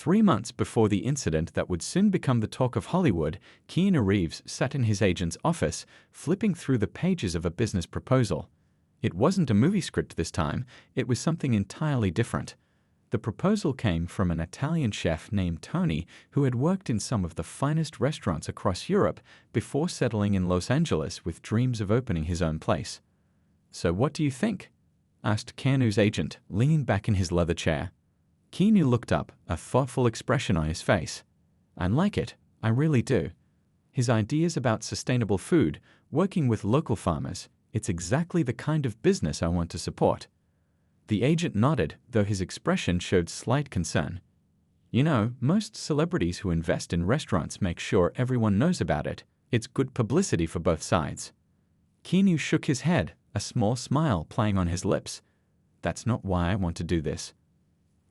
3 months before the incident that would soon become the talk of Hollywood, Keanu Reeves sat in his agent's office, flipping through the pages of a business proposal. It wasn't a movie script this time, it was something entirely different. The proposal came from an Italian chef named Tony who had worked in some of the finest restaurants across Europe before settling in Los Angeles with dreams of opening his own place. "So what do you think?" asked Keanu's agent, leaning back in his leather chair. Keanu looked up, a thoughtful expression on his face. "I like it, I really do. His ideas about sustainable food, working with local farmers, it's exactly the kind of business I want to support." The agent nodded, though his expression showed slight concern. "You know, most celebrities who invest in restaurants make sure everyone knows about it. It's good publicity for both sides." Keanu shook his head, a small smile playing on his lips. "That's not why I want to do this."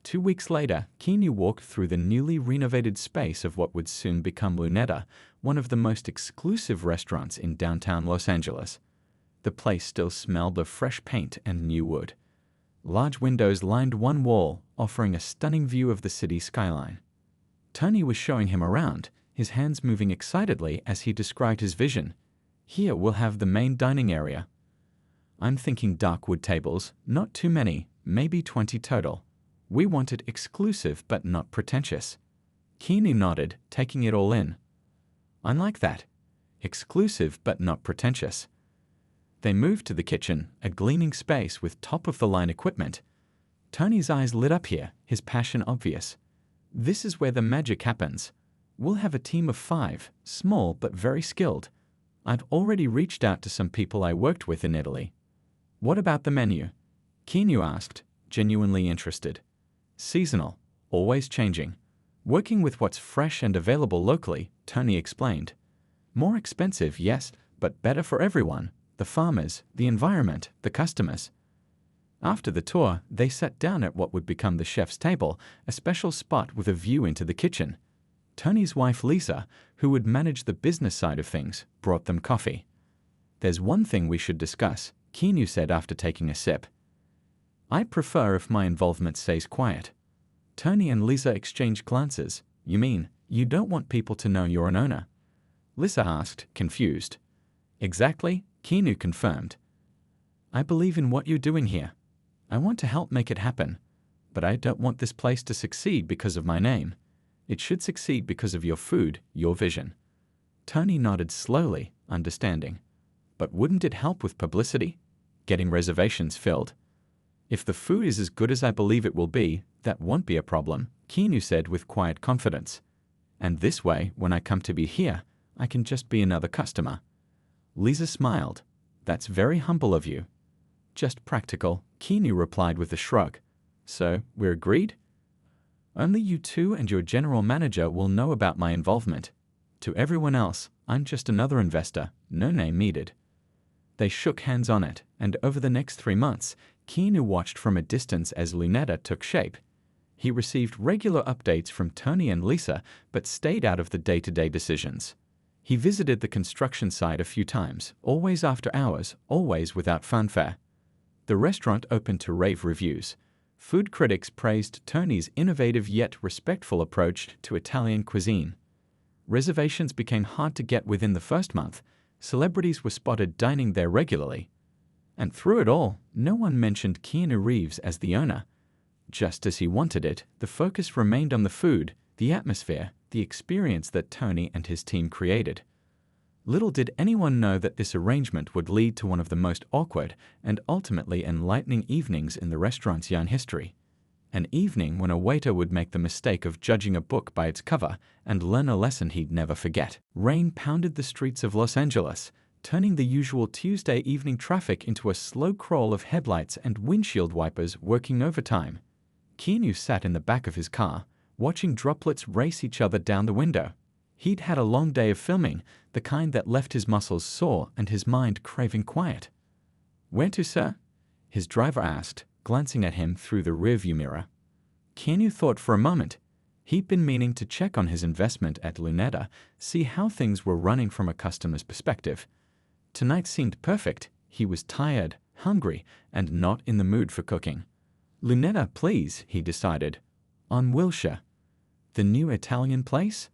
2 weeks later, Keanu walked through the newly renovated space of what would soon become Lunetta, one of the most exclusive restaurants in downtown Los Angeles. The place still smelled of fresh paint and new wood. Large windows lined one wall, offering a stunning view of the city skyline. Tony was showing him around, his hands moving excitedly as he described his vision. "Here we'll have the main dining area. I'm thinking dark wood tables, not too many, maybe 20 total. We want it exclusive but not pretentious." Keanu nodded, taking it all in. "I like that. Exclusive but not pretentious." They moved to the kitchen, a gleaming space with top-of-the-line equipment. Tony's eyes lit up here, his passion obvious. "This is where the magic happens. We'll have a team of 5, small but very skilled. I've already reached out to some people I worked with in Italy." "What about the menu?" Keanu asked, genuinely interested. "Seasonal, always changing. Working with what's fresh and available locally," Tony explained. "More expensive, yes, but better for everyone. The farmers, the environment, the customers." After the tour, they sat down at what would become the chef's table, a special spot with a view into the kitchen. Tony's wife Lisa, who would manage the business side of things, brought them coffee. "There's one thing we should discuss," Keanu said after taking a sip. "I prefer if my involvement stays quiet." Tony and Lisa exchanged glances. "You mean, you don't want people to know you're an owner?" Lisa asked, confused. "Exactly," Keanu confirmed. "I believe in what you're doing here. I want to help make it happen. But I don't want this place to succeed because of my name. It should succeed because of your food, your vision." Tony nodded slowly, understanding. "But wouldn't it help with publicity? Getting reservations filled?" "If the food is as good as I believe it will be, that won't be a problem," Keanu said with quiet confidence. "And this way, when I come to be here, I can just be another customer." Lisa smiled. "That's very humble of you." "Just practical," Keanu replied with a shrug. "So, we're agreed?" "Only you two and your general manager will know about my involvement. To everyone else, I'm just another investor, no name needed." They shook hands on it, and over the next 3 months, Keanu watched from a distance as Lunetta took shape. He received regular updates from Tony and Lisa, but stayed out of the day-to-day decisions. He visited the construction site a few times, always after hours, always without fanfare. The restaurant opened to rave reviews. Food critics praised Tony's innovative yet respectful approach to Italian cuisine. Reservations became hard to get within the first month. Celebrities were spotted dining there regularly. And through it all, no one mentioned Keanu Reeves as the owner. Just as he wanted it, the focus remained on the food, the atmosphere, the experience that Tony and his team created. Little did anyone know that this arrangement would lead to one of the most awkward and ultimately enlightening evenings in the restaurant's young history. An evening when a waiter would make the mistake of judging a book by its cover and learn a lesson he'd never forget. Rain pounded the streets of Los Angeles, turning the usual Tuesday evening traffic into a slow crawl of headlights and windshield wipers working overtime. Keanu sat in the back of his car, watching droplets race each other down the window. He'd had a long day of filming, the kind that left his muscles sore and his mind craving quiet. "Where to, sir?" his driver asked, glancing at him through the rearview mirror. Keanu thought for a moment. He'd been meaning to check on his investment at Lunetta, see how things were running from a customer's perspective. Tonight seemed perfect. He was tired, hungry, and not in the mood for cooking. "Lunetta, please," he decided. "On Wilshire." The new Italian place?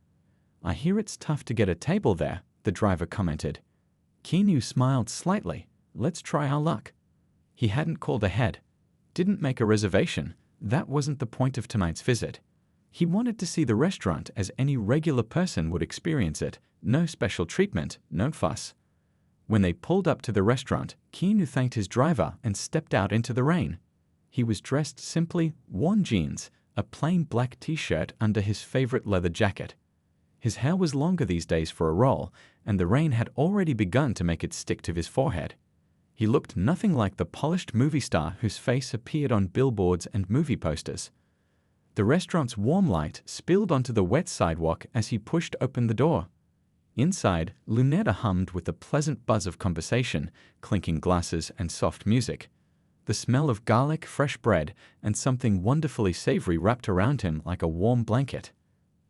I hear it's tough to get a table there, the driver commented. Keanu smiled slightly. Let's try our luck. He hadn't called ahead. Didn't make a reservation. That wasn't the point of tonight's visit. He wanted to see the restaurant as any regular person would experience it. No special treatment, no fuss. When they pulled up to the restaurant, Keanu thanked his driver and stepped out into the rain. He was dressed simply, worn jeans, a plain black t-shirt under his favorite leather jacket. His hair was longer these days for a roll, and the rain had already begun to make it stick to his forehead. He looked nothing like the polished movie star whose face appeared on billboards and movie posters. The restaurant's warm light spilled onto the wet sidewalk as he pushed open the door. Inside, Lunetta hummed with a pleasant buzz of conversation, clinking glasses and soft music. The smell of garlic, fresh bread, and something wonderfully savory wrapped around him like a warm blanket.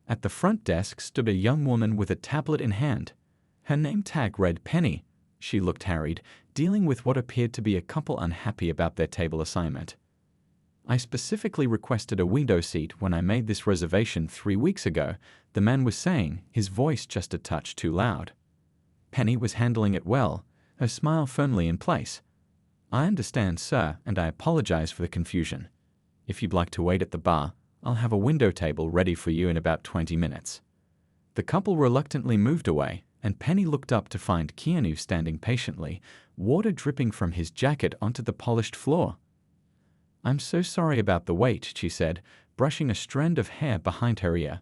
At the front desk stood a young woman with a tablet in hand. Her name tag read Penny. She looked harried, dealing with what appeared to be a couple unhappy about their table assignment. I specifically requested a window seat when I made this reservation 3 weeks ago, the man was saying, his voice just a touch too loud. Penny was handling it well, her smile firmly in place. I understand, sir, and I apologize for the confusion. If you'd like to wait at the bar, I'll have a window table ready for you in about 20 minutes. The couple reluctantly moved away, and Penny looked up to find Keanu standing patiently, water dripping from his jacket onto the polished floor. I'm so sorry about the wait, she said, brushing a strand of hair behind her ear.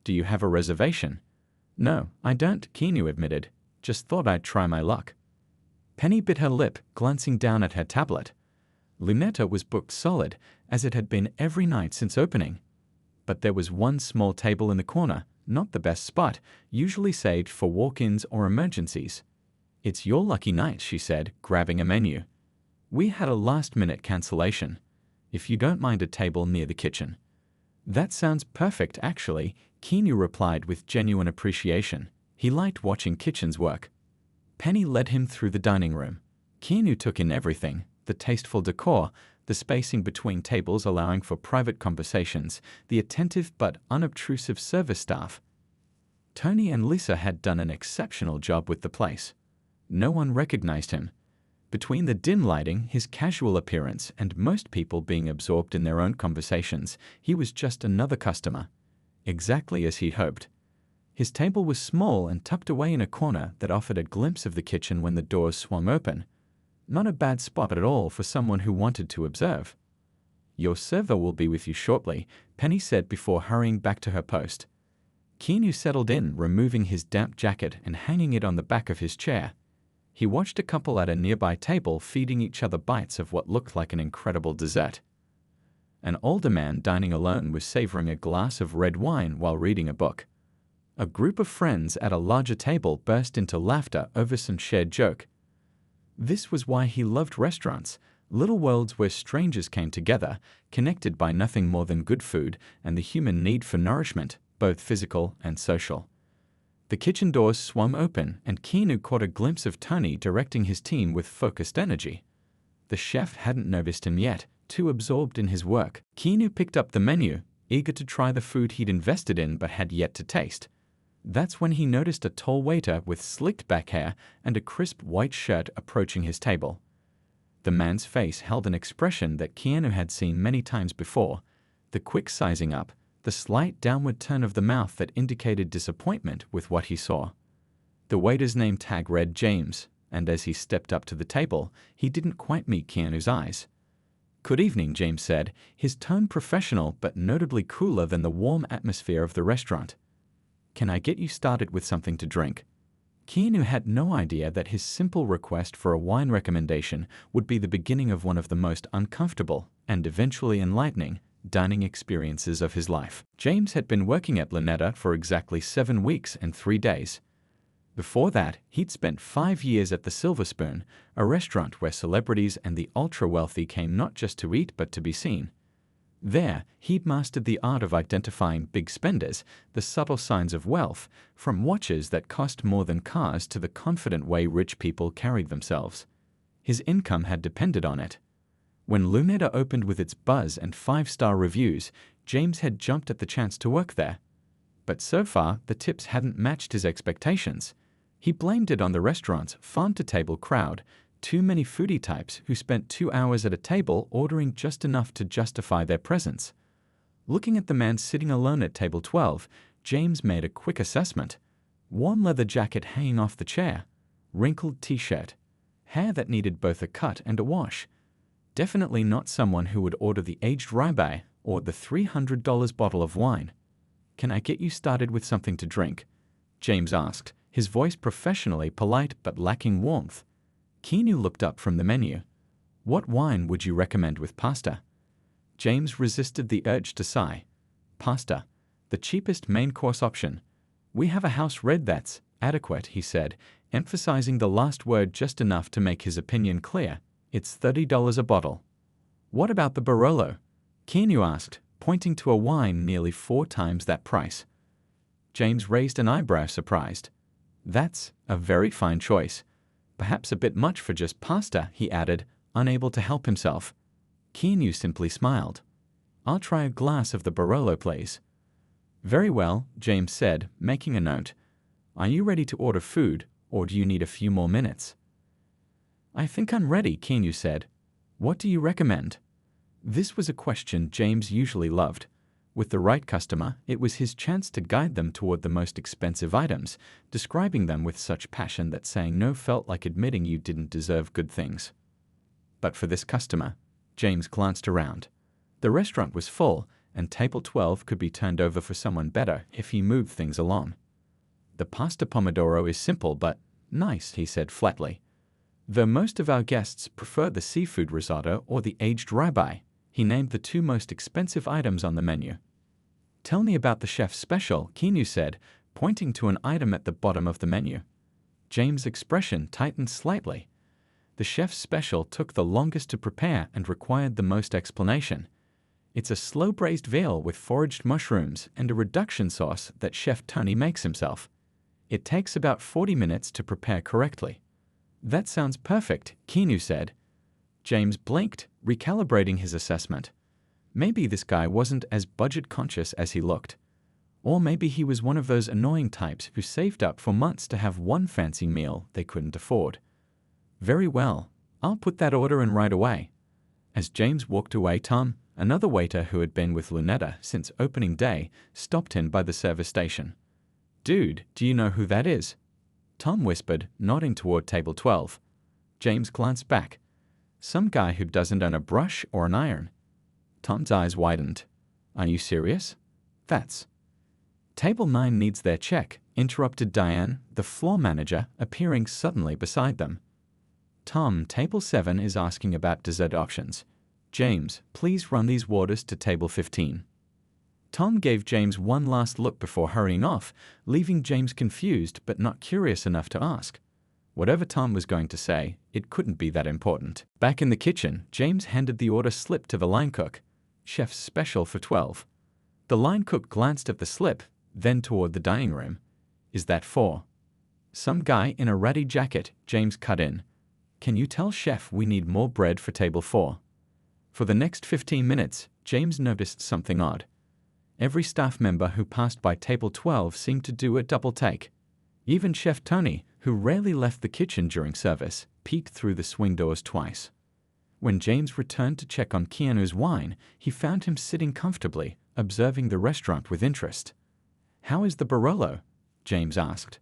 Do you have a reservation? No, I don't, Keanu admitted. Just thought I'd try my luck. Penny bit her lip, glancing down at her tablet. Lunetta was booked solid, as it had been every night since opening. But there was one small table in the corner, not the best spot, usually saved for walk-ins or emergencies. It's your lucky night, she said, grabbing a menu. We had a last-minute cancellation. If you don't mind a table near the kitchen. That sounds perfect, actually, Keanu replied with genuine appreciation. He liked watching kitchens work. Penny led him through the dining room. Keanu took in everything, the tasteful decor, the spacing between tables allowing for private conversations, the attentive but unobtrusive service staff. Tony and Lisa had done an exceptional job with the place. No one recognized him. Between the dim lighting, his casual appearance, and most people being absorbed in their own conversations, he was just another customer. Exactly as he'd hoped. His table was small and tucked away in a corner that offered a glimpse of the kitchen when the doors swung open. Not a bad spot at all for someone who wanted to observe. Your server will be with you shortly, Penny said before hurrying back to her post. Keanu settled in, removing his damp jacket and hanging it on the back of his chair. He watched a couple at a nearby table feeding each other bites of what looked like an incredible dessert. An older man dining alone was savoring a glass of red wine while reading a book. A group of friends at a larger table burst into laughter over some shared joke. This was why he loved restaurants, little worlds where strangers came together, connected by nothing more than good food and the human need for nourishment, both physical and social. The kitchen doors swung open, and Keanu caught a glimpse of Tony directing his team with focused energy. The chef hadn't noticed him yet, too absorbed in his work. Keanu picked up the menu, eager to try the food he'd invested in but had yet to taste. That's when he noticed a tall waiter with slicked back hair and a crisp white shirt approaching his table. The man's face held an expression that Keanu had seen many times before, the quick sizing up, the slight downward turn of the mouth that indicated disappointment with what he saw. The waiter's name tag read James, and as he stepped up to the table, he didn't quite meet Keanu's eyes. Good evening, James said, his tone professional but notably cooler than the warm atmosphere of the restaurant. Can I get you started with something to drink? Keanu had no idea that his simple request for a wine recommendation would be the beginning of one of the most uncomfortable, and eventually enlightening, dining experiences of his life. James had been working at Lunetta for exactly 7 weeks and 3 days. Before that, he'd spent 5 years at the Silver Spoon, a restaurant where celebrities and the ultra-wealthy came not just to eat but to be seen. There, he'd mastered the art of identifying big spenders, the subtle signs of wealth, from watches that cost more than cars to the confident way rich people carried themselves. His income had depended on it. When Lunetta opened with its buzz and 5-star reviews, James had jumped at the chance to work there. But so far, the tips hadn't matched his expectations. He blamed it on the restaurant's farm-to-table crowd, too many foodie types who spent 2 hours at a table ordering just enough to justify their presence. Looking at the man sitting alone at table 12, James made a quick assessment. Worn leather jacket hanging off the chair, wrinkled t-shirt, hair that needed both a cut and a wash. Definitely not someone who would order the aged ribeye or the $300 bottle of wine. "Can I get you started with something to drink?" James asked, his voice professionally polite but lacking warmth. Keanu looked up from the menu. "What wine would you recommend with pasta?" James resisted the urge to sigh. "Pasta. The cheapest main course option. We have a house red that's adequate," he said, emphasizing the last word just enough to make his opinion clear. "It's $30 a bottle." "What about the Barolo?" Keanu asked, pointing to a wine nearly 4 times that price. James raised an eyebrow, surprised. "That's a very fine choice. Perhaps a bit much for just pasta," he added, unable to help himself. Keanu simply smiled. "I'll try a glass of the Barolo, please." "Very well," James said, making a note. "Are you ready to order food, or do you need a few more minutes?" "I think I'm ready," Keanu said. "What do you recommend?" This was a question James usually loved. With the right customer, it was his chance to guide them toward the most expensive items, describing them with such passion that saying no felt like admitting you didn't deserve good things. But for this customer, James glanced around. The restaurant was full, and table 12 could be turned over for someone better if he moved things along. "The pasta pomodoro is simple but nice," he said flatly. "Though most of our guests prefer the seafood risotto or the aged ribeye." He named the 2 most expensive items on the menu. "Tell me about the chef's special," Keanu said, pointing to an item at the bottom of the menu. James' expression tightened slightly. The chef's special took the longest to prepare and required the most explanation. It's a slow-braised veal with foraged mushrooms and a reduction sauce that Chef Tony makes himself. It takes about 40 minutes to prepare correctly. "That sounds perfect," Keanu said. James blinked, recalibrating his assessment. Maybe this guy wasn't as budget-conscious as he looked. Or maybe he was one of those annoying types who saved up for months to have one fancy meal they couldn't afford. "Very well, I'll put that order in right away." As James walked away, Tom, another waiter who had been with Lunetta since opening day, stopped him by the service station. "Dude, do you know who that is?" Tom whispered, nodding toward table 12. James glanced back. "Some guy who doesn't own a brush or an iron." Tom's eyes widened. "Are you serious?" "That's—" "Table 9 needs their check," interrupted Diane, the floor manager, appearing suddenly beside them. "Tom, table 7 is asking about dessert options. James, please run these orders to table 15. Tom gave James one last look before hurrying off, leaving James confused but not curious enough to ask. Whatever Tom was going to say, it couldn't be that important. Back in the kitchen, James handed the order slip to the line cook. "Chef's special for 12. The line cook glanced at the slip, then toward the dining room. "Is that for—" "Some guy in a ratty jacket," James cut in. "Can you tell Chef we need more bread for table 4? For the next 15 minutes, James noticed something odd. Every staff member who passed by table 12 seemed to do a double take. Even Chef Tony, who rarely left the kitchen during service, peeked through the swing doors twice. When James returned to check on Keanu's wine, he found him sitting comfortably, observing the restaurant with interest. "How is the Barolo?" James asked.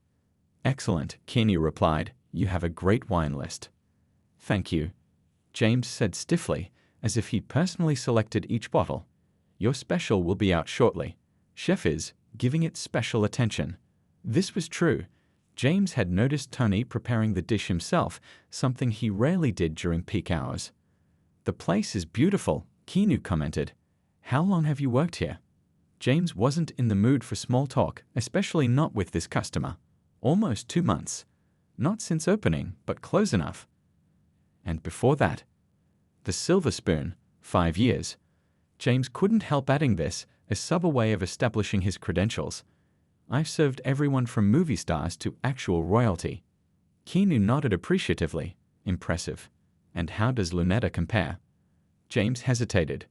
"Excellent," Keanu replied. "You have a great wine list." "Thank you," James said stiffly, as if he personally selected each bottle. "Your special will be out shortly. Chef is giving it special attention." This was true. James had noticed Tony preparing the dish himself, something he rarely did during peak hours. "The place is beautiful," Keanu commented. "How long have you worked here?" James wasn't in the mood for small talk, especially not with this customer. "Almost 2 months. Not since opening, but close enough." "And before that?" "The Silver Spoon, 5 years." James couldn't help adding this, a subtle way of establishing his credentials. "I've served everyone from movie stars to actual royalty." Keanu nodded appreciatively. "Impressive. And how does Lunetta compare?" James hesitated.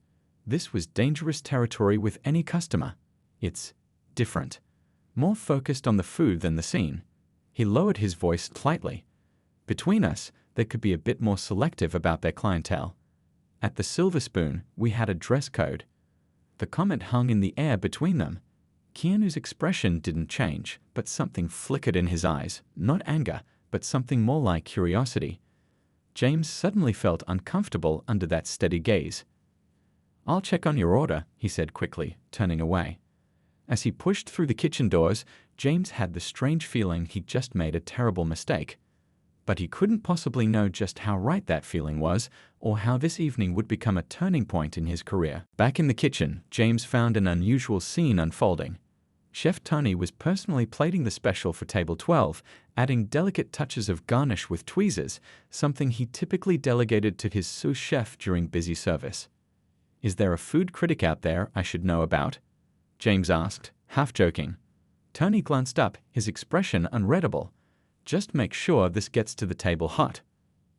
This was dangerous territory with any customer. It's different. More focused on the food than the scene. He lowered his voice slightly. Between us, they could be a bit more selective about their clientele. At the Silver Spoon, we had a dress code. The comment hung in the air between them. Keanu's expression didn't change, but something flickered in his eyes, not anger, but something more like curiosity. James suddenly felt uncomfortable under that steady gaze. "I'll check on your order," he said quickly, turning away. As he pushed through the kitchen doors, James had the strange feeling he'd just made a terrible mistake. But he couldn't possibly know just how right that feeling was, or how this evening would become a turning point in his career. Back in the kitchen, James found an unusual scene unfolding. Chef Tony was personally plating the special for table 12, adding delicate touches of garnish with tweezers, something he typically delegated to his sous chef during busy service. "Is there a food critic out there I should know about?" James asked, half joking. Tony glanced up, his expression unreadable. "Just make sure this gets to the table hot."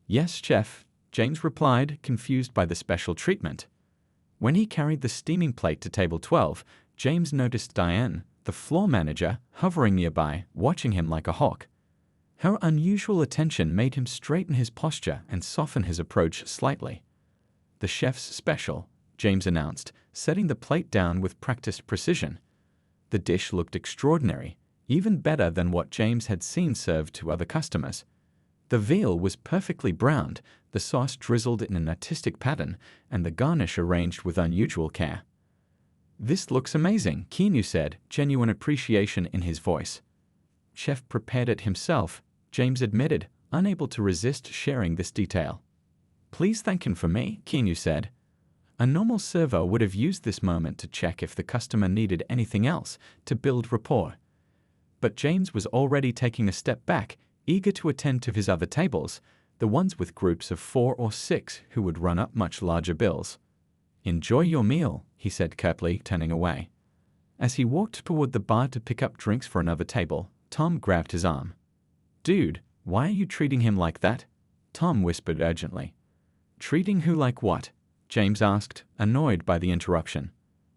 "Yes, chef," James replied, confused by the special treatment. When he carried the steaming plate to table 12, James noticed Diane, the floor manager, hovering nearby, watching him like a hawk. Her unusual attention made him straighten his posture and soften his approach slightly. "The chef's special," James announced, setting the plate down with practiced precision. The dish looked extraordinary, even better than what James had seen served to other customers. The veal was perfectly browned, the sauce drizzled in an artistic pattern, and the garnish arranged with unusual care. "This looks amazing," Keanu said, genuine appreciation in his voice. "Chef prepared it himself," James admitted, unable to resist sharing this detail. "Please thank him for me," Keanu said. A normal server would have used this moment to check if the customer needed anything else, to build rapport. But James was already taking a step back, eager to attend to his other tables, the ones with groups of 4 or 6 who would run up much larger bills. "Enjoy your meal," he said curtly, turning away. As he walked toward the bar to pick up drinks for another table, Tom grabbed his arm. "Dude, why are you treating him like that?" Tom whispered urgently. "Treating who like what?" James asked, annoyed by the interruption.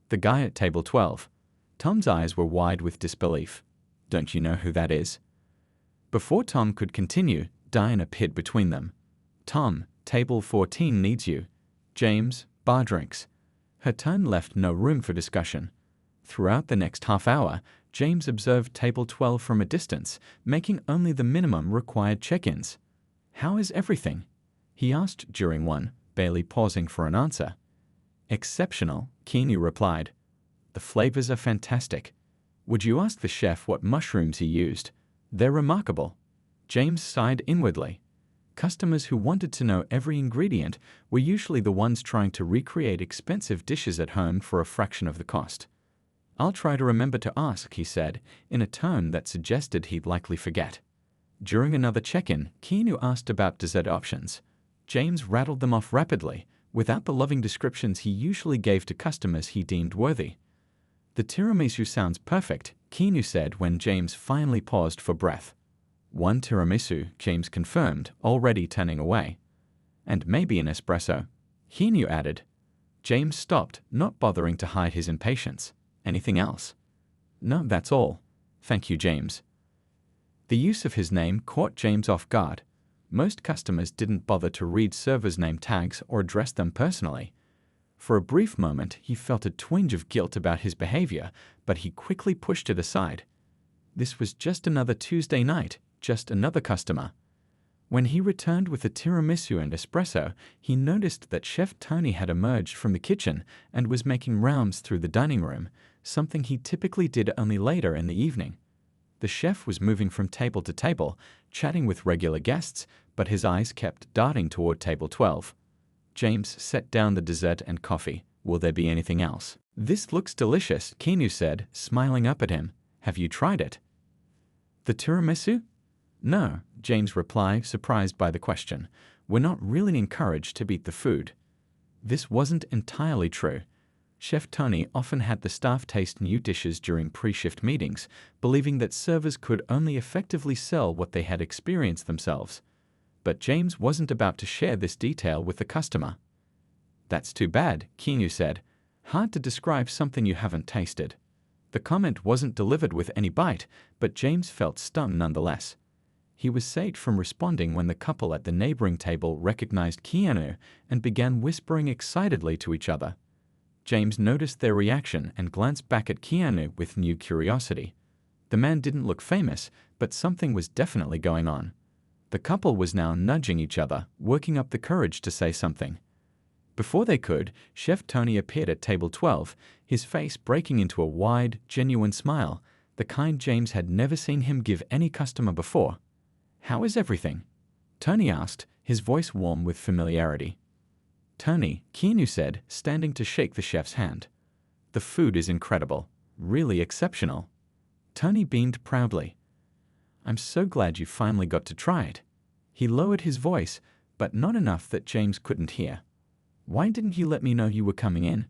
"The guy at table 12. Tom's eyes were wide with disbelief. "Don't you know who that is?" Before Tom could continue, Diane appeared between them. "Tom, table 14 needs you." "James, bar drinks." Her tone left no room for discussion. Throughout the next half hour, James observed table 12 from a distance, making only the minimum required check-ins. "How is everything?" he asked during one, barely pausing for an answer. "Exceptional," Keanu replied. "The flavors are fantastic. Would you ask the chef what mushrooms he used? They're remarkable." James sighed inwardly. Customers who wanted to know every ingredient were usually the ones trying to recreate expensive dishes at home for a fraction of the cost. "I'll try to remember to ask," he said, in a tone that suggested he'd likely forget. During another check-in, Keanu asked about dessert options. James rattled them off rapidly, without the loving descriptions he usually gave to customers he deemed worthy. "The tiramisu sounds perfect," Keanu said when James finally paused for breath. "One tiramisu," James confirmed, already turning away. "And maybe an espresso," Keanu added. James stopped, not bothering to hide his impatience. "Anything else?" "No, that's all. Thank you, James." The use of his name caught James off guard. Most customers didn't bother to read servers' name tags or address them personally. For a brief moment, he felt a twinge of guilt about his behavior, but he quickly pushed it aside. This was just another Tuesday night, just another customer. When he returned with the tiramisu and espresso, he noticed that Chef Tony had emerged from the kitchen and was making rounds through the dining room, something he typically did only later in the evening. The chef was moving from table to table, chatting with regular guests, but his eyes kept darting toward table 12. James set down the dessert and coffee. "Will there be anything else?" "This looks delicious," Keanu said, smiling up at him. "Have you tried it?" "The tiramisu?" "No," James replied, surprised by the question. "We're not really encouraged to beat the food." This wasn't entirely true. Chef Tony often had the staff taste new dishes during pre-shift meetings, believing that servers could only effectively sell what they had experienced themselves. But James wasn't about to share this detail with the customer. "That's too bad," Keanu said. Hard to describe something you haven't tasted. The comment wasn't delivered with any bite, but James felt stung nonetheless. He was saved from responding when the couple at the neighboring table recognized Keanu and began whispering excitedly to each other. James noticed their reaction and glanced back at Keanu with new curiosity. The man didn't look famous, but something was definitely going on. The couple was now nudging each other, working up the courage to say something. Before they could, Chef Tony appeared at table 12, his face breaking into a wide, genuine smile, the kind James had never seen him give any customer before. "How is everything?" Tony asked, his voice warm with familiarity. "Tony," Keanu said, standing to shake the chef's hand. "The food is incredible. Really exceptional." Tony beamed proudly. "I'm so glad you finally got to try it." He lowered his voice, but not enough that James couldn't hear. "Why didn't you let me know you were coming in?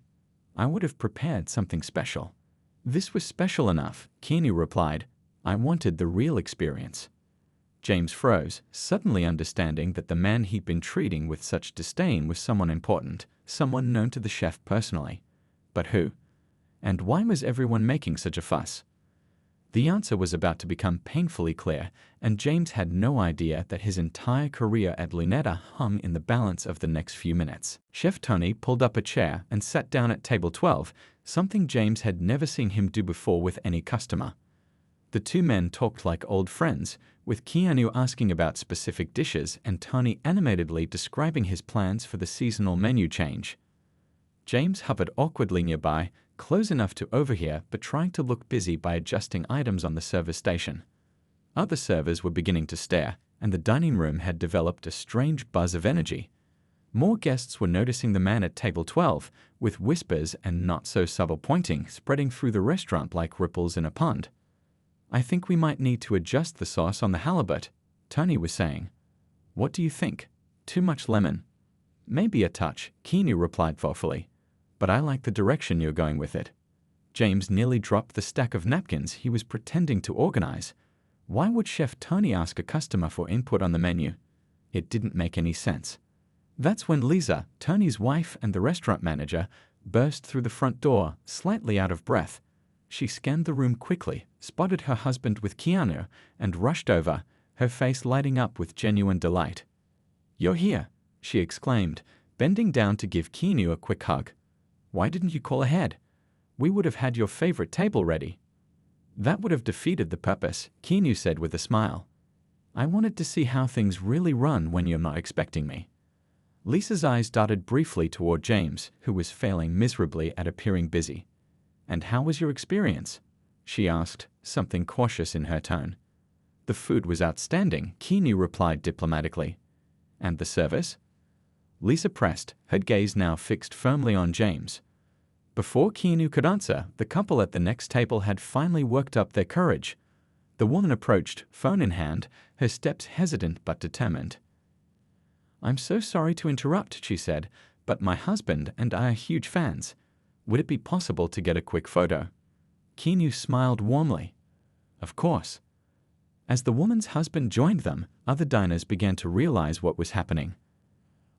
I would have prepared something special." "This was special enough," Keanu replied. "I wanted the real experience." James froze, suddenly understanding that the man he'd been treating with such disdain was someone important, someone known to the chef personally. But who? And why was everyone making such a fuss? The answer was about to become painfully clear, and James had no idea that his entire career at Lunetta hung in the balance of the next few minutes. Chef Tony pulled up a chair and sat down at table 12, something James had never seen him do before with any customer. The two men talked like old friends, with Keanu asking about specific dishes and Tony animatedly describing his plans for the seasonal menu change. James hovered awkwardly nearby, close enough to overhear but trying to look busy by adjusting items on the service station. Other servers were beginning to stare, and the dining room had developed a strange buzz of energy. More guests were noticing the man at table 12, with whispers and not-so-subtle pointing spreading through the restaurant like ripples in a pond. "I think we might need to adjust the sauce on the halibut," Tony was saying. "What do you think? Too much lemon?" "Maybe a touch," Keanu replied thoughtfully. "But I like the direction you're going with it." James nearly dropped the stack of napkins he was pretending to organize. Why would Chef Tony ask a customer for input on the menu? It didn't make any sense. That's when Lisa, Tony's wife and the restaurant manager, burst through the front door, slightly out of breath. She scanned the room quickly, spotted her husband with Keanu, and rushed over, her face lighting up with genuine delight. "You're here," she exclaimed, bending down to give Keanu a quick hug. "Why didn't you call ahead? We would have had your favorite table ready." "That would have defeated the purpose," Keanu said with a smile. "I wanted to see how things really run when you're not expecting me." Lisa's eyes darted briefly toward James, who was failing miserably at appearing busy. "And how was your experience?" she asked, something cautious in her tone. "The food was outstanding," Keanu replied diplomatically. "And the service?" Lisa pressed, her gaze now fixed firmly on James. Before Keanu could answer, the couple at the next table had finally worked up their courage. The woman approached, phone in hand, her steps hesitant but determined. "I'm so sorry to interrupt," she said, "but my husband and I are huge fans. Would it be possible to get a quick photo?" Keanu smiled warmly. "Of course." As the woman's husband joined them, other diners began to realize what was happening.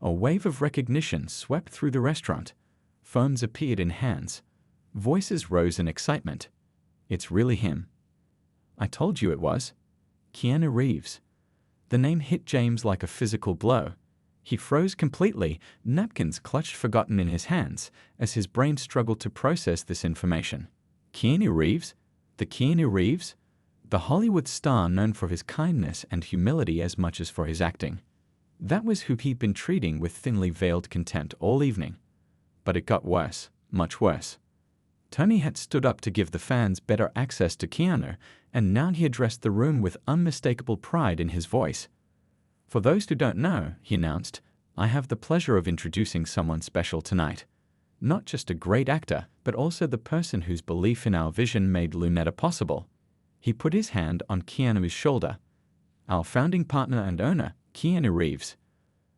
A wave of recognition swept through the restaurant. Phones appeared in hands. Voices rose in excitement. "It's really him." "I told you it was." Keanu Reeves. The name hit James like a physical blow. He froze completely, napkins clutched forgotten in his hands, as his brain struggled to process this information. Keanu Reeves? The Keanu Reeves? The Hollywood star known for his kindness and humility as much as for his acting. That was who he'd been treating with thinly veiled contempt all evening. But it got worse, much worse. Tony had stood up to give the fans better access to Keanu, and now he addressed the room with unmistakable pride in his voice. "For those who don't know," he announced, "I have the pleasure of introducing someone special tonight. Not just a great actor, but also the person whose belief in our vision made Lunetta possible." He put his hand on Keanu's shoulder. "Our founding partner and owner, Keanu Reeves."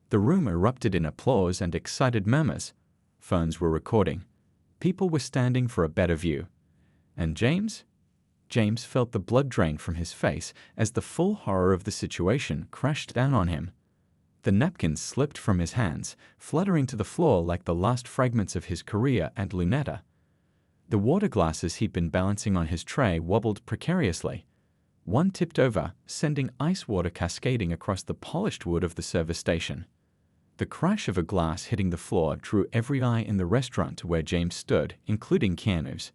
The room erupted in applause and excited murmurs. Phones were recording. People were standing for a better view. And James? James felt the blood drain from his face as the full horror of the situation crashed down on him. The napkins slipped from his hands, fluttering to the floor like the last fragments of his career at Luneta. The water glasses he'd been balancing on his tray wobbled precariously. One tipped over, sending ice water cascading across the polished wood of the service station. The crash of a glass hitting the floor drew every eye in the restaurant to where James stood, including Keanu's.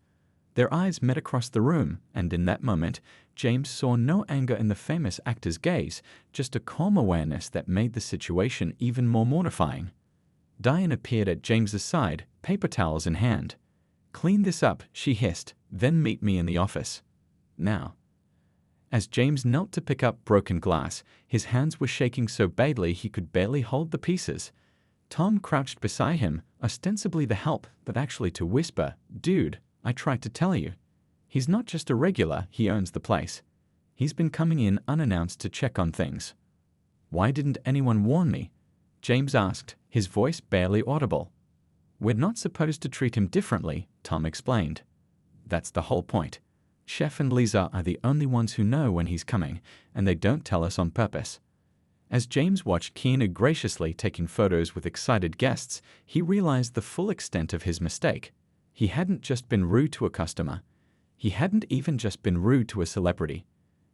Their eyes met across the room, and in that moment, James saw no anger in the famous actor's gaze, just a calm awareness that made the situation even more mortifying. Diane appeared at James's side, paper towels in hand. "Clean this up," she hissed, "then meet me in the office. Now." As James knelt to pick up broken glass, his hands were shaking so badly he could barely hold the pieces. Tom crouched beside him, ostensibly to help, but actually to whisper, "Dude, I tried to tell you. He's not just a regular, he owns the place. He's been coming in unannounced to check on things." "Why didn't anyone warn me?" James asked, his voice barely audible. "We're not supposed to treat him differently," Tom explained. "That's the whole point. Chef and Lisa are the only ones who know when he's coming, and they don't tell us on purpose." As James watched Keanu graciously taking photos with excited guests, he realized the full extent of his mistake. He hadn't just been rude to a customer. He hadn't even just been rude to a celebrity.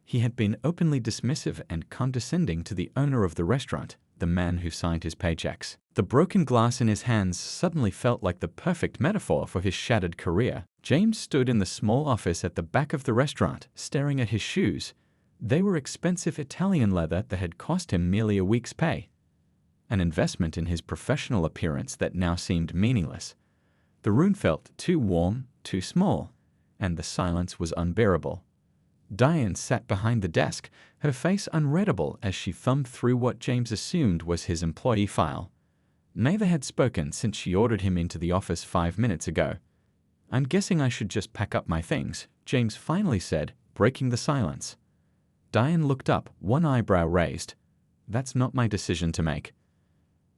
He had been openly dismissive and condescending to the owner of the restaurant, the man who signed his paychecks. The broken glass in his hands suddenly felt like the perfect metaphor for his shattered career. James stood in the small office at the back of the restaurant, staring at his shoes. They were expensive Italian leather that had cost him merely a week's pay. An investment in his professional appearance that now seemed meaningless. The room felt too warm, too small, and the silence was unbearable. Diane sat behind the desk, her face unreadable as she thumbed through what James assumed was his employee file. Neither had spoken since she ordered him into the office 5 minutes ago. "I'm guessing I should just pack up my things," James finally said, breaking the silence. Diane looked up, one eyebrow raised. "That's not my decision to make."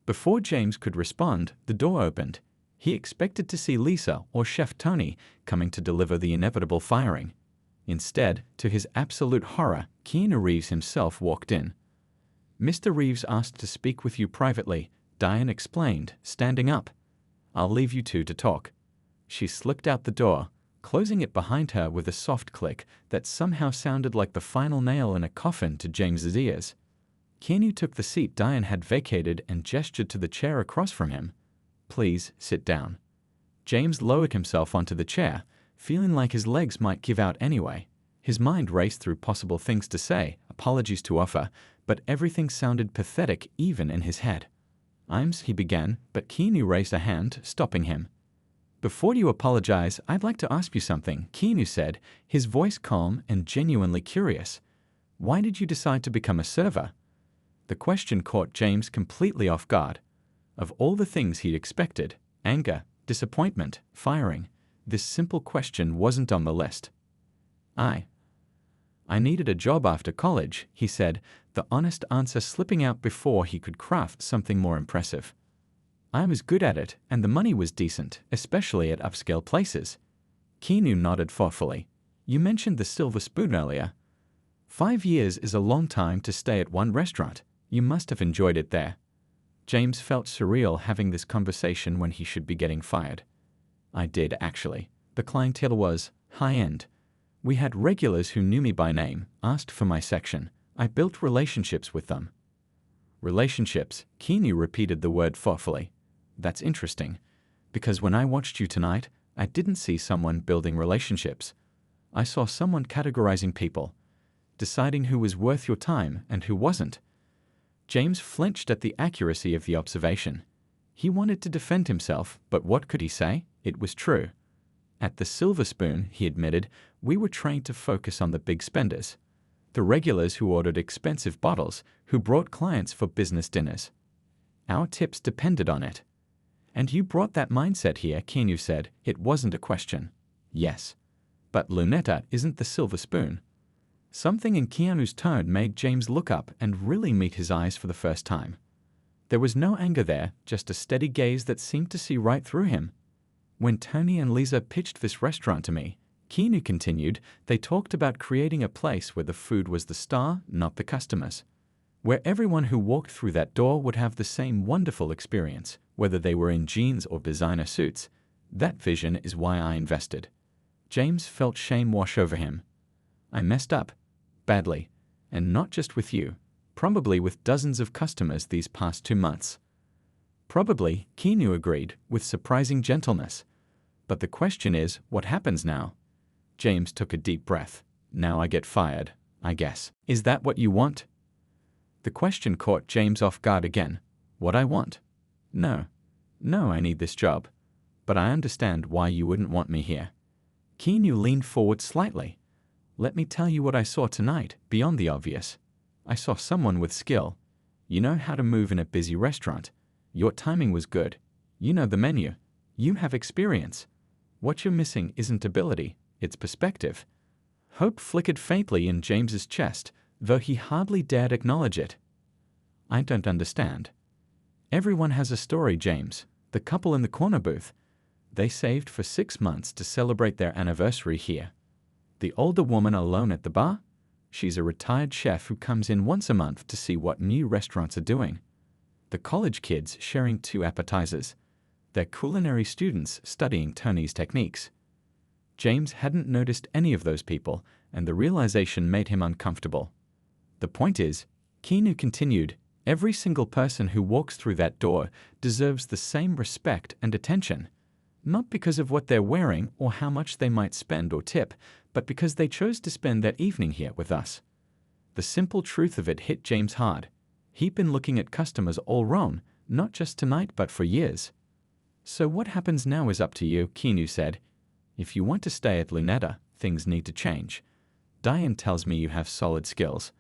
Before James could respond, the door opened. He expected to see Lisa or Chef Tony coming to deliver the inevitable firing. Instead, to his absolute horror, Keanu Reeves himself walked in. "Mr. Reeves asked to speak with you privately," Diane explained, standing up. "I'll leave you two to talk." She slipped out the door, closing it behind her with a soft click that somehow sounded like the final nail in a coffin to James's ears. Keanu took the seat Diane had vacated and gestured to the chair across from him. "Please, sit down." James lowered himself onto the chair, feeling like his legs might give out anyway. His mind raced through possible things to say, apologies to offer, but everything sounded pathetic even in his head. He began, but Keanu raised a hand, stopping him. "Before you apologize, I'd like to ask you something," Keanu said, his voice calm and genuinely curious. "Why did you decide to become a server?" The question caught James completely off guard. Of all the things he'd expected, anger, disappointment, firing, this simple question wasn't on the list. I needed a job after college," he said, the honest answer slipping out before he could craft something more impressive. "I was good at it, and the money was decent, especially at upscale places." Keanu nodded thoughtfully. "You mentioned the Silver Spoon earlier. 5 years is a long time to stay at one restaurant. You must have enjoyed it there." James felt surreal having this conversation when he should be getting fired. "I did, actually. The clientele was high-end. We had regulars who knew me by name, asked for my section. I built relationships with them." "Relationships," Keanu repeated the word thoughtfully. "That's interesting, because when I watched you tonight, I didn't see someone building relationships. I saw someone categorizing people, deciding who was worth your time and who wasn't." James flinched at the accuracy of the observation. He wanted to defend himself, but what could he say? It was true. At the Silver Spoon, he admitted, we were trained to focus on the big spenders. The regulars who ordered expensive bottles, who brought clients for business dinners. Our tips depended on it. "And you brought that mindset here," Keanu said. "It wasn't a question." "Yes. But Luneta isn't the Silver Spoon." Something in Keanu's tone made James look up and really meet his eyes for the first time. There was no anger there, just a steady gaze that seemed to see right through him. "When Tony and Lisa pitched this restaurant to me," Keanu continued, "they talked about creating a place where the food was the star, not the customers. where everyone who walked through that door would have the same wonderful experience, whether they were in jeans or designer suits. That vision is why I invested. James felt shame wash over him. I messed up. Badly. And not just with you. Probably with dozens of customers these past 2 months. Probably, Keanu agreed, with surprising gentleness. But the question is, what happens now? James took a deep breath. Now I get fired, I guess. Is that what you want? The question caught James off guard again. What I want? No. No, I need this job. But I understand why you wouldn't want me here. Keanu leaned forward slightly. Let me tell you what I saw tonight, beyond the obvious. I saw someone with skill. You know how to move in a busy restaurant. Your timing was good. You know the menu. You have experience. What you're missing isn't ability, it's perspective. Hope flickered faintly in James's chest, though he hardly dared acknowledge it. I don't understand. Everyone has a story, James. The couple in the corner booth. They saved for 6 months to celebrate their anniversary here. The older woman alone at the bar? She's a retired chef who comes in once a month to see what new restaurants are doing. The college kids sharing 2 appetizers. They're culinary students studying Tony's techniques. James hadn't noticed any of those people, and the realization made him uncomfortable. The point is, Keanu continued, every single person who walks through that door deserves the same respect and attention. Not because of what they're wearing or how much they might spend or tip, but because they chose to spend that evening here with us. The simple truth of it hit James hard. He'd been looking at customers all wrong, not just tonight but for years. So what happens now is up to you, Keanu said. If you want to stay at Lunetta, things need to change. Diane tells me you have solid skills.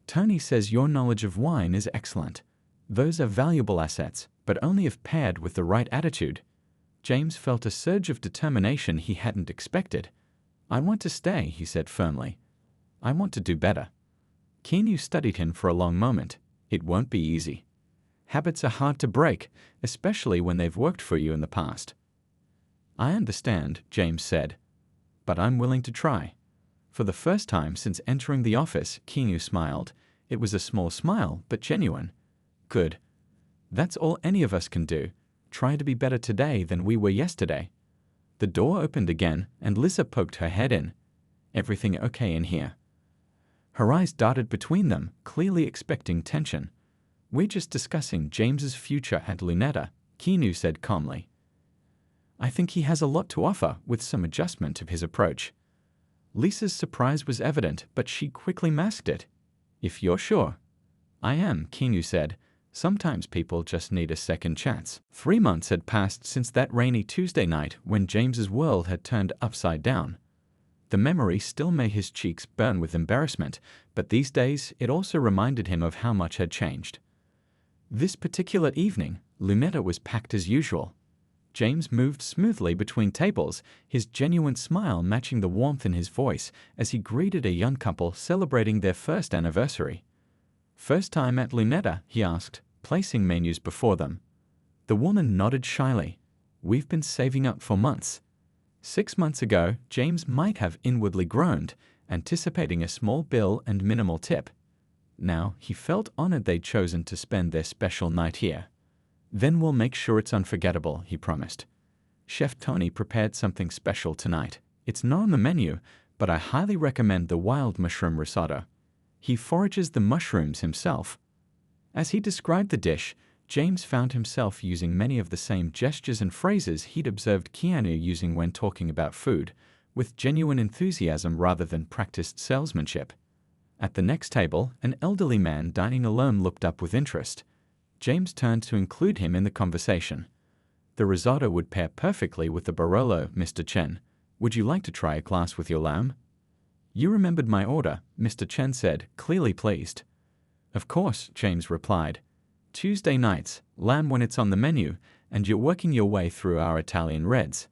Tony says your knowledge of wine is excellent. Those are valuable assets, but only if paired with the right attitude. James felt a surge of determination he hadn't expected. I want to stay, he said firmly. I want to do better. Keanu studied him for a long moment. It won't be easy. Habits are hard to break, especially when they've worked for you in the past. I understand, James said. But I'm willing to try. For the first time since entering the office, Keanu smiled. It was a small smile, but genuine. Good. That's all any of us can do. Try to be better today than we were yesterday. The door opened again, and Lisa poked her head in. Everything okay in here? Her eyes darted between them, clearly expecting tension. We're just discussing James's future at Lunetta, Keanu said calmly. I think he has a lot to offer, with some adjustment of his approach. Lisa's surprise was evident, but she quickly masked it. If you're sure. I am, Keanu said. Sometimes people just need a second chance. 3 months had passed since that rainy Tuesday night when James's world had turned upside down. The memory still made his cheeks burn with embarrassment, but these days it also reminded him of how much had changed. This particular evening, Lunetta was packed as usual. James moved smoothly between tables, his genuine smile matching the warmth in his voice as he greeted a young couple celebrating their first anniversary. First time at Lunetta, he asked, placing menus before them. The woman nodded shyly. We've been saving up for months. 6 months ago, James might have inwardly groaned, anticipating a small bill and minimal tip. Now, he felt honored they'd chosen to spend their special night here. Then we'll make sure it's unforgettable, he promised. Chef Tony prepared something special tonight. It's not on the menu, but I highly recommend the wild mushroom risotto. He forages the mushrooms himself. As he described the dish, James found himself using many of the same gestures and phrases he'd observed Keanu using when talking about food, with genuine enthusiasm rather than practiced salesmanship. At the next table, an elderly man dining alone looked up with interest. James turned to include him in the conversation. The risotto would pair perfectly with the Barolo, Mr. Chen. Would you like to try a glass with your lamb? You remembered my order, Mr. Chen said, clearly pleased. Of course, James replied. Tuesday nights, lamb when it's on the menu, and you're working your way through our Italian reds.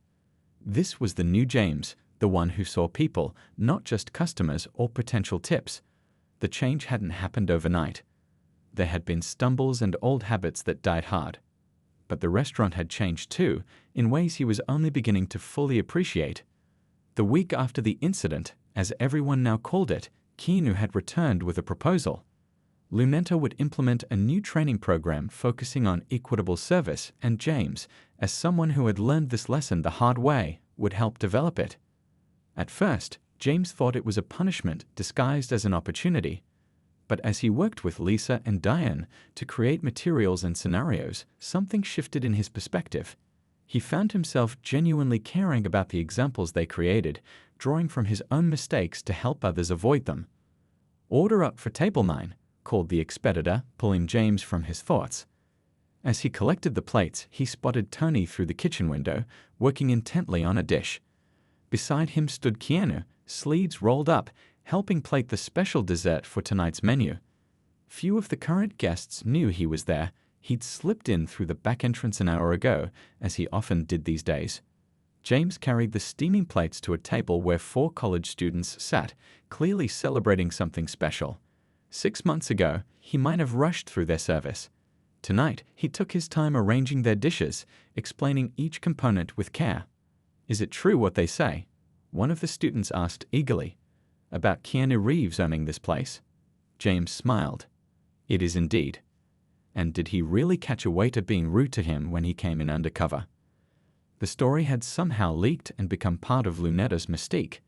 This was the new James, the one who saw people, not just customers or potential tips. The change hadn't happened overnight. There had been stumbles and old habits that died hard. But the restaurant had changed too, in ways he was only beginning to fully appreciate. The week after the incident, as everyone now called it, Keanu had returned with a proposal. Lunetta would implement a new training program focusing on equitable service, and James, as someone who had learned this lesson the hard way, would help develop it. At first, James thought it was a punishment disguised as an opportunity. But as he worked with Lisa and Diane to create materials and scenarios, something shifted in his perspective. He found himself genuinely caring about the examples they created, drawing from his own mistakes to help others avoid them. "Order up for table 9, called the expeditor, pulling James from his thoughts. As he collected the plates, he spotted Tony through the kitchen window, working intently on a dish. Beside him stood Keanu, sleeves rolled up, helping plate the special dessert for tonight's menu. Few of the current guests knew he was there. He'd slipped in through the back entrance an hour ago, as he often did these days. James carried the steaming plates to a table where 4 college students sat, clearly celebrating something special. 6 months ago, he might have rushed through their service. Tonight, he took his time arranging their dishes, explaining each component with care. "Is it true what they say?" one of the students asked eagerly. "About Keanu Reeves owning this place?" James smiled. "It is indeed." And did he really catch a waiter being rude to him when he came in undercover? The story had somehow leaked and become part of Lunetta's mystique.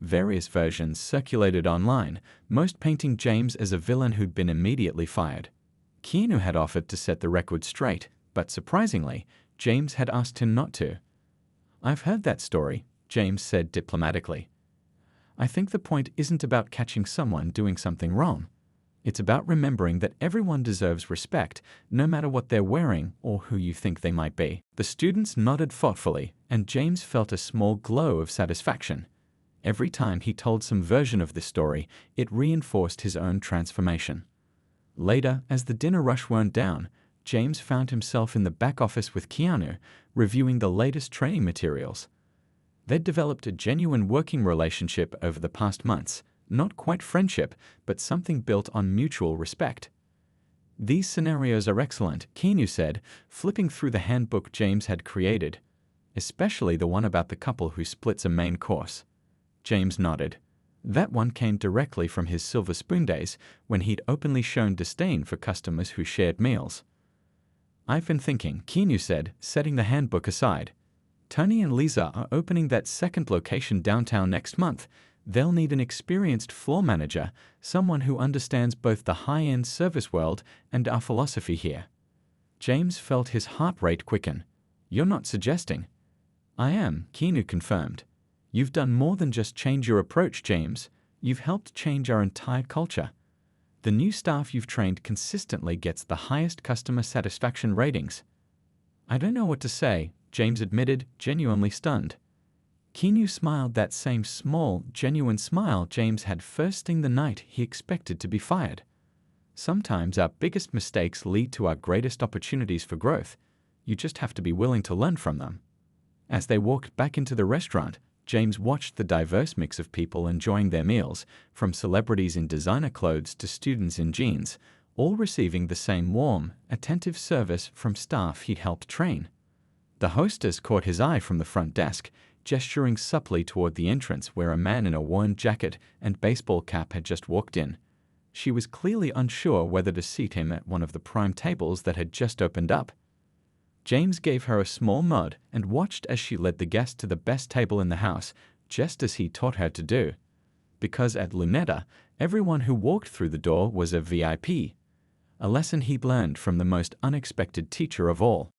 Various versions circulated online, most painting James as a villain who'd been immediately fired. Keanu had offered to set the record straight, but surprisingly, James had asked him not to. "I've heard that story," James said diplomatically. "I think the point isn't about catching someone doing something wrong. It's about remembering that everyone deserves respect, no matter what they're wearing or who you think they might be." The students nodded thoughtfully, and James felt a small glow of satisfaction. Every time he told some version of this story, it reinforced his own transformation. Later, as the dinner rush wound down, James found himself in the back office with Keanu, reviewing the latest training materials. They'd developed a genuine working relationship over the past months, not quite friendship, but something built on mutual respect. "These scenarios are excellent," Keanu said, flipping through the handbook James had created, "especially the one about the couple who splits a main course." James nodded. That one came directly from his silver spoon days, when he'd openly shown disdain for customers who shared meals. "I've been thinking," Keanu said, setting the handbook aside. "Tony and Lisa are opening that second location downtown next month. They'll need an experienced floor manager, someone who understands both the high-end service world and our philosophy here." James felt his heart rate quicken. "You're not suggesting?" "I am," Keanu confirmed. "You've done more than just change your approach, James. You've helped change our entire culture. The new staff you've trained consistently gets the highest customer satisfaction ratings." "I don't know what to say," James admitted, genuinely stunned. Keanu smiled that same small, genuine smile James had first thing the night he expected to be fired. Sometimes our biggest mistakes lead to our greatest opportunities for growth. You just have to be willing to learn from them. As they walked back into the restaurant, James watched the diverse mix of people enjoying their meals, from celebrities in designer clothes to students in jeans, all receiving the same warm, attentive service from staff he'd helped train. The hostess caught his eye from the front desk, gesturing supplely toward the entrance where a man in a worn jacket and baseball cap had just walked in. She was clearly unsure whether to seat him at one of the prime tables that had just opened up. James gave her a small nod and watched as she led the guest to the best table in the house, just as he taught her to do. Because at Lunetta, everyone who walked through the door was a VIP. A lesson he'd learned from the most unexpected teacher of all.